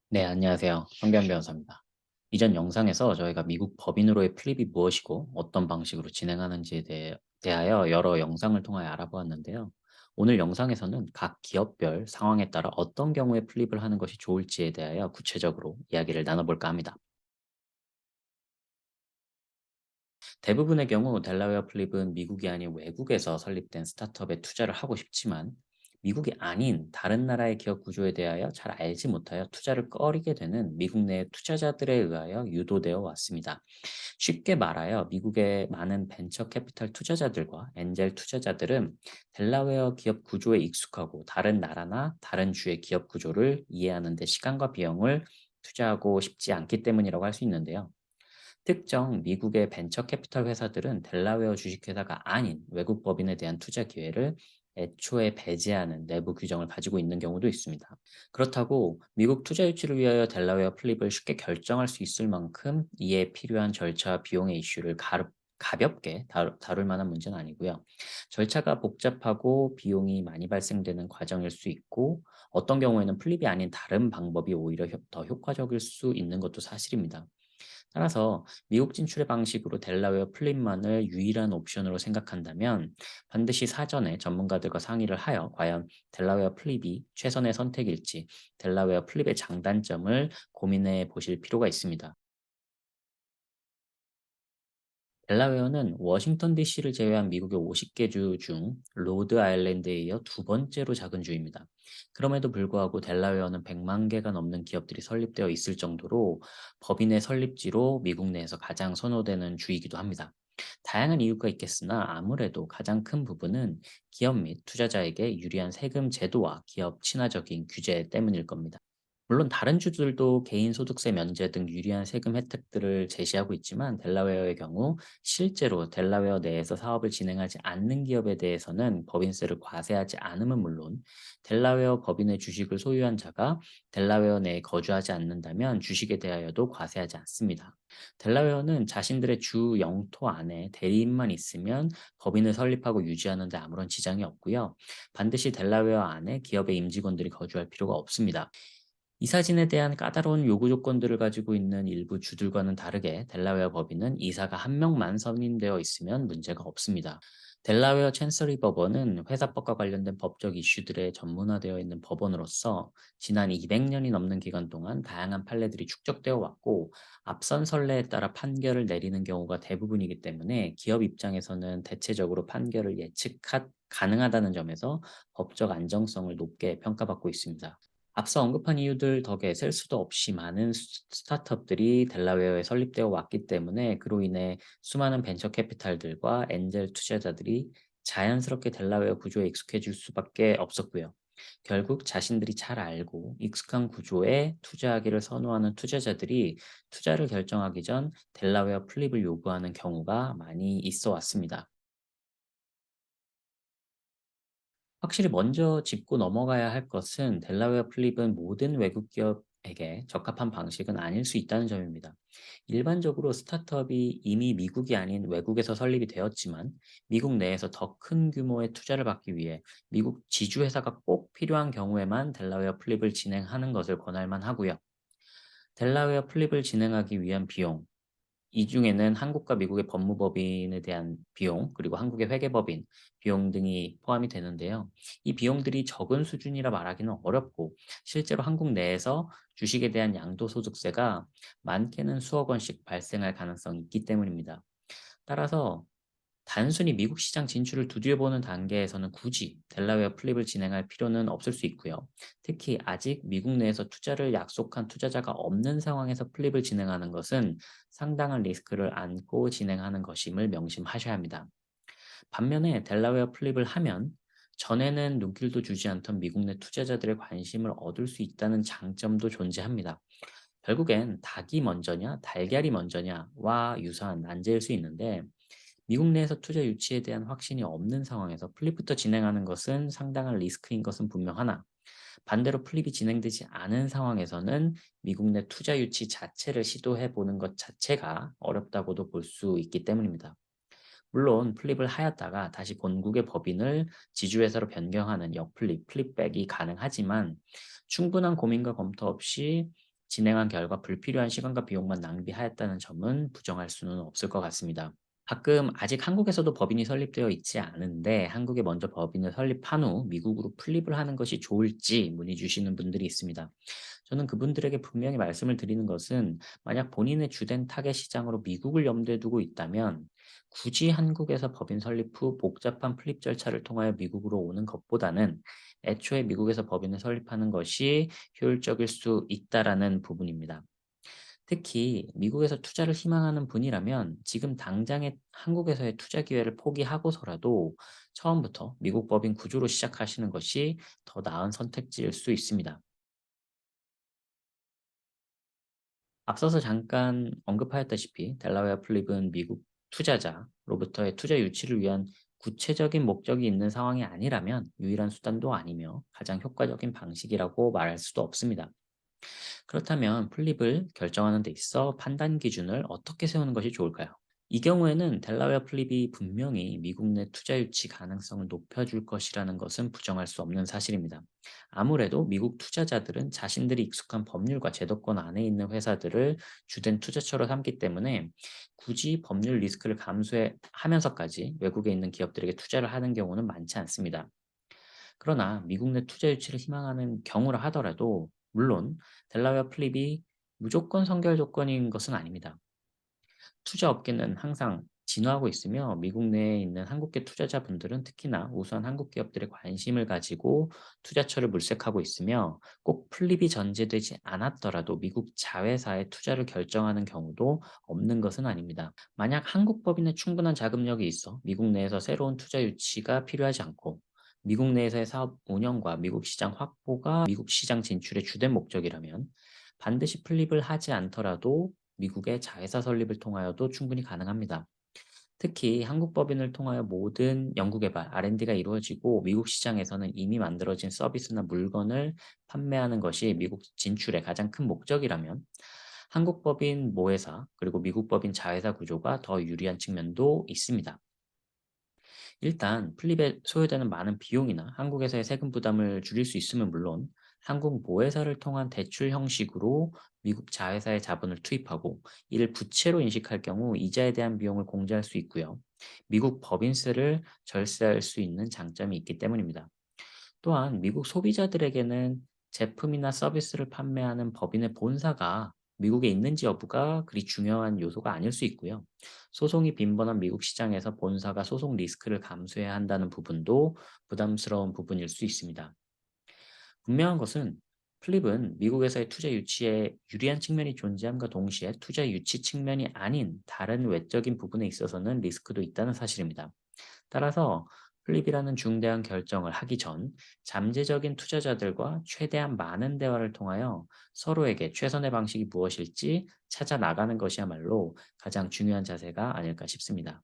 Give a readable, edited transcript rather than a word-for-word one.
네, 안녕하세요. 황교안 변호사입니다. 이전 영상에서 저희가 미국 법인으로의 플립이 무엇이고 어떤 방식으로 진행하는지에 대하여 여러 영상을 통하여 알아보았는데요. 오늘 영상에서는 각 기업별 상황에 따라 어떤 경우에 플립을 하는 것이 좋을지에 대하여 구체적으로 이야기를 나눠볼까 합니다. 대부분의 경우 델라웨어 플립은 미국이 아닌 외국에서 설립된 스타트업에 투자를 하고 싶지만 미국이 아닌 다른 나라의 기업 구조에 대하여 잘 알지 못하여 투자를 꺼리게 되는 미국 내 투자자들에 의하여 유도되어 왔습니다. 쉽게 말하여 미국의 많은 벤처 캐피탈 투자자들과 엔젤 투자자들은 델라웨어 기업 구조에 익숙하고 다른 나라나 다른 주의 기업 구조를 이해하는 데 시간과 비용을 투자하고 싶지 않기 때문이라고 할 수 있는데요. 특정 미국의 벤처 캐피털 회사들은 델라웨어 주식회사가 아닌 외국 법인에 대한 투자 기회를 애초에 배제하는 내부 규정을 가지고 있는 경우도 있습니다. 그렇다고 미국 투자 유치를 위하여 델라웨어 플립을 쉽게 결정할 수 있을 만큼 이에 필요한 절차와 비용의 이슈를 가볍게 다룰 만한 문제는 아니고요. 절차가 복잡하고 비용이 많이 발생되는 과정일 수 있고 어떤 경우에는 플립이 아닌 다른 방법이 오히려 더 효과적일 수 있는 것도 사실입니다. 따라서 미국 진출의 방식으로 델라웨어 플립만을 유일한 옵션으로 생각한다면 반드시 사전에 전문가들과 상의를 하여 과연 델라웨어 플립이 최선의 선택일지 델라웨어 플립의 장단점을 고민해 보실 필요가 있습니다. 델라웨어는 워싱턴 DC를 제외한 미국의 50개 주 중 로드 아일랜드에 이어 두 번째로 작은 주입니다. 그럼에도 불구하고 델라웨어는 100만 개가 넘는 기업들이 설립되어 있을 정도로 법인의 설립지로 미국 내에서 가장 선호되는 주이기도 합니다. 다양한 이유가 있겠으나 아무래도 가장 큰 부분은 기업 및 투자자에게 유리한 세금 제도와 기업 친화적인 규제 때문일 겁니다. 물론 다른 주들도 개인소득세 면제 등 유리한 세금 혜택들을 제시하고 있지만 델라웨어의 경우 실제로 델라웨어 내에서 사업을 진행하지 않는 기업에 대해서는 법인세를 과세하지 않음은 물론 델라웨어 법인의 주식을 소유한 자가 델라웨어 내에 거주하지 않는다면 주식에 대하여도 과세하지 않습니다. 델라웨어는 자신들의 주 영토 안에 대리인만 있으면 법인을 설립하고 유지하는 데 아무런 지장이 없고요. 반드시 델라웨어 안에 기업의 임직원들이 거주할 필요가 없습니다. 이사진에 대한 까다로운 요구 조건들을 가지고 있는 일부 주들과는 다르게 델라웨어 법인은 이사가 한 명만 선임되어 있으면 문제가 없습니다. 델라웨어 chancery 법원은 회사법과 관련된 법적 이슈들에 전문화되어 있는 법원으로서 지난 200년이 넘는 기간 동안 다양한 판례들이 축적되어 왔고 앞선 선례에 따라 판결을 내리는 경우가 대부분이기 때문에 기업 입장에서는 대체적으로 판결을 가능하다는 점에서 법적 안정성을 높게 평가받고 있습니다. 앞서 언급한 이유들 덕에 셀 수도 없이 많은 스타트업들이 델라웨어에 설립되어 왔기 때문에 그로 인해 수많은 벤처 캐피탈들과 엔젤 투자자들이 자연스럽게 델라웨어 구조에 익숙해질 수밖에 없었고요. 결국 자신들이 잘 알고 익숙한 구조에 투자하기를 선호하는 투자자들이 투자를 결정하기 전 델라웨어 플립을 요구하는 경우가 많이 있어 왔습니다. 확실히 먼저 짚고 넘어가야 할 것은 델라웨어 플립은 모든 외국 기업에게 적합한 방식은 아닐 수 있다는 점입니다. 일반적으로 스타트업이 이미 미국이 아닌 외국에서 설립이 되었지만 미국 내에서 더 큰 규모의 투자를 받기 위해 미국 지주회사가 꼭 필요한 경우에만 델라웨어 플립을 진행하는 것을 권할 만하고요. 델라웨어 플립을 진행하기 위한 비용, 이 중에는 한국과 미국의 법무법인에 대한 비용, 그리고 한국의 회계법인 비용 등이 포함이 되는데요. 이 비용들이 적은 수준이라 말하기는 어렵고 실제로 한국 내에서 주식에 대한 양도소득세가 많게는 수억 원씩 발생할 가능성이 있기 때문입니다. 따라서 단순히 미국 시장 진출을 두드려보는 단계에서는 굳이 델라웨어 플립을 진행할 필요는 없을 수 있고요. 특히 아직 미국 내에서 투자를 약속한 투자자가 없는 상황에서 플립을 진행하는 것은 상당한 리스크를 안고 진행하는 것임을 명심하셔야 합니다. 반면에 델라웨어 플립을 하면 전에는 눈길도 주지 않던 미국 내 투자자들의 관심을 얻을 수 있다는 장점도 존재합니다. 결국엔 닭이 먼저냐, 달걀이 먼저냐와 유사한 난제일 수 있는데 미국 내에서 투자 유치에 대한 확신이 없는 상황에서 플립부터 진행하는 것은 상당한 리스크인 것은 분명하나 반대로 플립이 진행되지 않은 상황에서는 미국 내 투자 유치 자체를 시도해 보는 것 자체가 어렵다고도 볼 수 있기 때문입니다. 물론 플립을 하였다가 다시 본국의 법인을 지주회사로 변경하는 역플립, 플립백이 가능하지만 충분한 고민과 검토 없이 진행한 결과 불필요한 시간과 비용만 낭비하였다는 점은 부정할 수는 없을 것 같습니다. 가끔 아직 한국에서도 법인이 설립되어 있지 않은데 한국에 먼저 법인을 설립한 후 미국으로 플립을 하는 것이 좋을지 문의 주시는 분들이 있습니다. 저는 그분들에게 분명히 말씀을 드리는 것은 만약 본인의 주된 타겟 시장으로 미국을 염두에 두고 있다면 굳이 한국에서 법인 설립 후 복잡한 플립 절차를 통하여 미국으로 오는 것보다는 애초에 미국에서 법인을 설립하는 것이 효율적일 수 있다라는 부분입니다. 특히 미국에서 투자를 희망하는 분이라면 지금 당장의 한국에서의 투자 기회를 포기하고서라도 처음부터 미국 법인 구조로 시작하시는 것이 더 나은 선택지일 수 있습니다. 앞서서 잠깐 언급하였다시피 델라웨어 플립은 미국 투자자로부터의 투자 유치를 위한 구체적인 목적이 있는 상황이 아니라면 유일한 수단도 아니며 가장 효과적인 방식이라고 말할 수도 없습니다. 그렇다면 플립을 결정하는 데 있어 판단 기준을 어떻게 세우는 것이 좋을까요? 이 경우에는 델라웨어 플립이 분명히 미국 내 투자 유치 가능성을 높여줄 것이라는 것은 부정할 수 없는 사실입니다. 아무래도 미국 투자자들은 자신들이 익숙한 법률과 제도권 안에 있는 회사들을 주된 투자처로 삼기 때문에 굳이 법률 리스크를 감수하면서까지 외국에 있는 기업들에게 투자를 하는 경우는 많지 않습니다. 그러나 미국 내 투자 유치를 희망하는 경우라 하더라도 물론 델라웨어 플립이 무조건 선결 조건인 것은 아닙니다. 투자 업계는 항상 진화하고 있으며 미국 내에 있는 한국계 투자자분들은 특히나 우수한 한국 기업들에 관심을 가지고 투자처를 물색하고 있으며 꼭 플립이 전제되지 않았더라도 미국 자회사에 투자를 결정하는 경우도 없는 것은 아닙니다. 만약 한국 법인에 충분한 자금력이 있어 미국 내에서 새로운 투자 유치가 필요하지 않고 미국 내에서의 사업 운영과 미국 시장 확보가 미국 시장 진출의 주된 목적이라면 반드시 플립을 하지 않더라도 미국의 자회사 설립을 통하여도 충분히 가능합니다. 특히 한국 법인을 통하여 모든 연구개발, R&D가 이루어지고 미국 시장에서는 이미 만들어진 서비스나 물건을 판매하는 것이 미국 진출의 가장 큰 목적이라면 한국 법인 모회사 그리고 미국 법인 자회사 구조가 더 유리한 측면도 있습니다. 일단 플립에 소요되는 많은 비용이나 한국에서의 세금 부담을 줄일 수 있으면 물론 한국 모회사를 통한 대출 형식으로 미국 자회사의 자본을 투입하고 이를 부채로 인식할 경우 이자에 대한 비용을 공제할 수 있고요. 미국 법인세를 절세할 수 있는 장점이 있기 때문입니다. 또한 미국 소비자들에게는 제품이나 서비스를 판매하는 법인의 본사가 미국에 있는지 여부가 그리 중요한 요소가 아닐 수 있고요. 소송이 빈번한 미국 시장에서 본사가 소송 리스크를 감수해야 한다는 부분도 부담스러운 부분일 수 있습니다. 분명한 것은 플립은 미국에서의 투자 유치에 유리한 측면이 존재함과 동시에 투자 유치 측면이 아닌 다른 외적인 부분에 있어서는 리스크도 있다는 사실입니다. 따라서 플립이라는 중대한 결정을 하기 전 잠재적인 투자자들과 최대한 많은 대화를 통하여 서로에게 최선의 방식이 무엇일지 찾아 나가는 것이야말로 가장 중요한 자세가 아닐까 싶습니다.